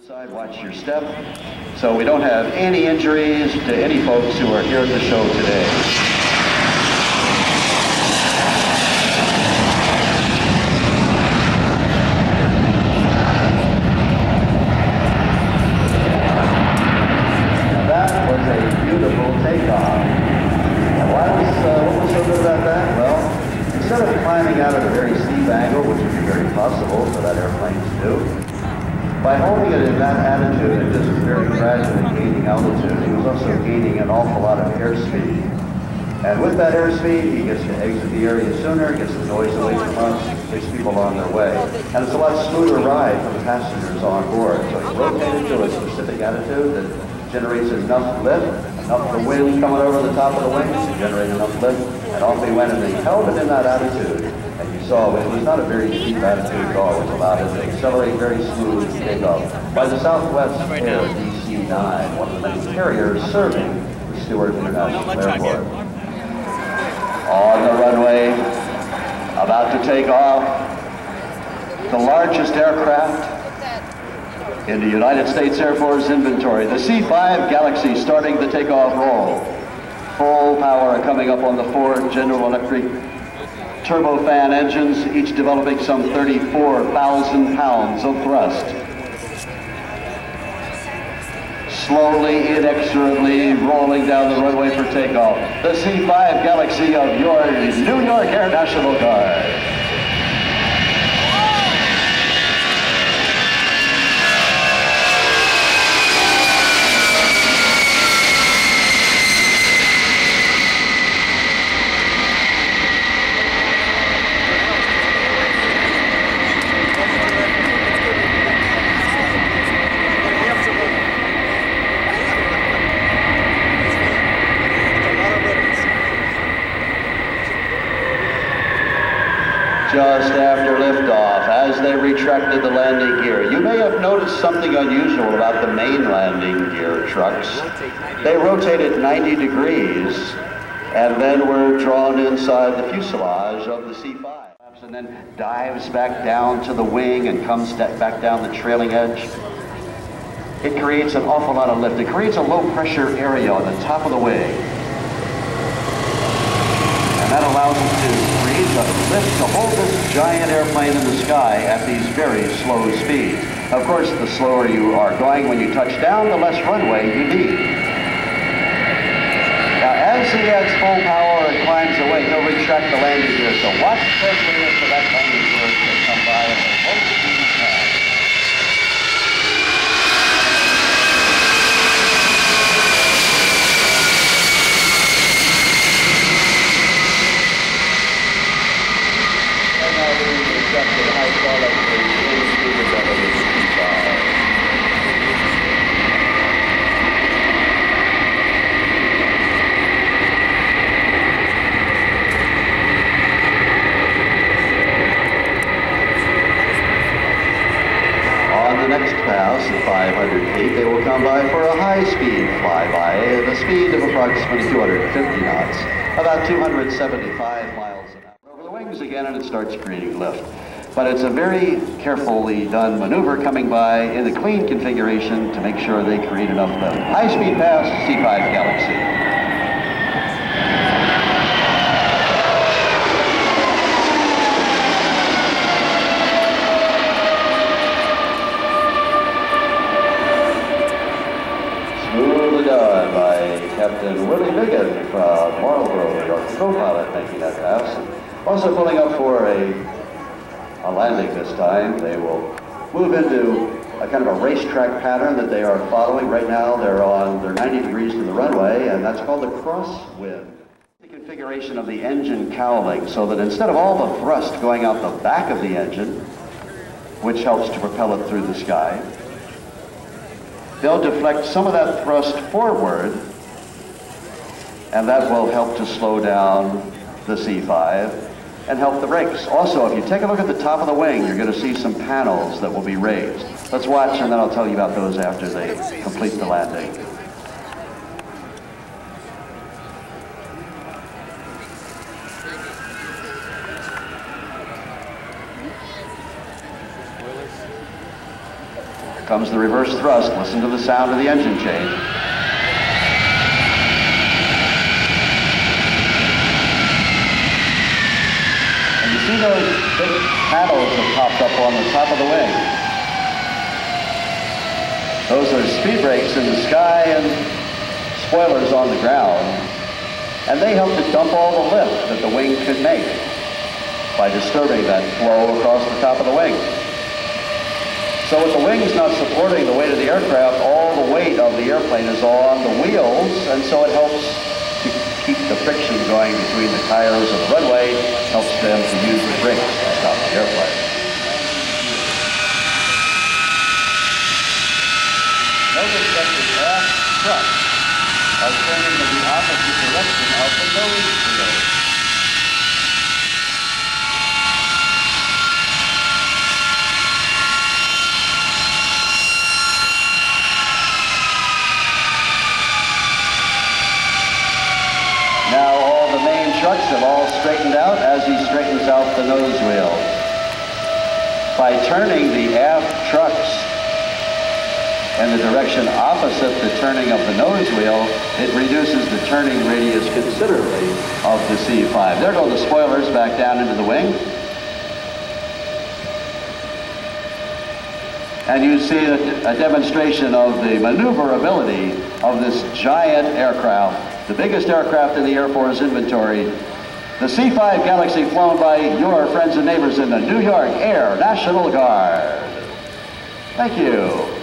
Side, watch your step, so we don't have any injuries to any folks who are here at the show today. That was a beautiful takeoff. And what was so good about that? Well, instead of climbing out at a very steep angle, which would be very possible for that airplane to do, by holding it in that attitude and just very gradually gaining altitude, he was also gaining an awful lot of airspeed. And with that airspeed, he gets to exit the area sooner, gets the noise away from us, takes people on their way. And it's a lot smoother ride for the passengers on board. So he rotated to a specific attitude that generates enough lift, enough the wind coming over the top of the wings to generate enough lift, and off he went, and he held it in that attitude. So it was not a very steep attitude at all, which allowed it to accelerate very smooth takeoff by the Southwest Air DC-9, one of the many carriers serving the Stewart International Airport. On the runway, about to take off, the largest aircraft in the United States Air Force inventory, the C-5 Galaxy, starting the takeoff roll. Full power coming up on the Ford General Electric turbofan engines, each developing some 34,000 pounds of thrust. Slowly, inexorably rolling down the runway for takeoff. The C-5 Galaxy of your New York Air National Guard. Just after liftoff, as they retracted the landing gear, you may have noticed something unusual about the main landing gear trucks. They rotated 90 degrees and then were drawn inside the fuselage of the C-5, and then dives back down to the wing and comes back down the trailing edge. It creates an awful lot of lift. It creates a low pressure area on the top of the wing. And that allows it to create a lift to hold this giant airplane in the sky at these very slow speeds. Of course, the slower you are going when you touch down, the less runway you need. Now, as he adds full power and climbs away, he'll retract the landing gear. So watch carefully for that landing gear to come by at the full speed time. On the next pass at 500 feet, they will come by for a high-speed flyby at a speed of approximately 250 knots, about 275 miles an hour. Over the wings again, and it starts creating lift. But it's a very carefully done maneuver coming by in the clean configuration to make sure they create enough lift. High-speed pass, C-5 Galaxy. Done by Captain Willie Biggin from Marlborough, New York, co-pilot making that pass. Also pulling up for a landing this time. They will move into a kind of a racetrack pattern that they are following. Right now they're 90 degrees to the runway, and that's called the crosswind. The configuration of the engine cowling so that instead of all the thrust going out the back of the engine, which helps to propel it through the sky, they'll deflect some of that thrust forward, and that will help to slow down the C-5 and help the brakes. Also, if you take a look at the top of the wing, you're going to see some panels that will be raised. Let's watch, and then I'll tell you about those after they complete the landing. comes the reverse thrust. Listen to the sound of the engine change. And you see those big paddles that popped up on the top of the wing? Those are speed brakes in the sky and spoilers on the ground. And they help to dump all the lift that the wing can make by disturbing that flow across the top of the wing. So with the wings not supporting the weight of the aircraft, all the weight of the airplane is on the wheels, and so it helps to keep the friction going between the tires and the runway, helps them to use the brakes to stop the airplane. Notice that the aft struts are turning in the opposite direction of the nose wheel. Now all the main trucks have all straightened out as he straightens out the nose wheel. By turning the aft trucks in the direction opposite the turning of the nose wheel, it reduces the turning radius considerably of the C-5. There go the spoilers back down into the wing. And you see a demonstration of the maneuverability of this giant aircraft, the biggest aircraft in the Air Force inventory, the C-5 Galaxy, flown by your friends and neighbors in the New York Air National Guard. Thank you.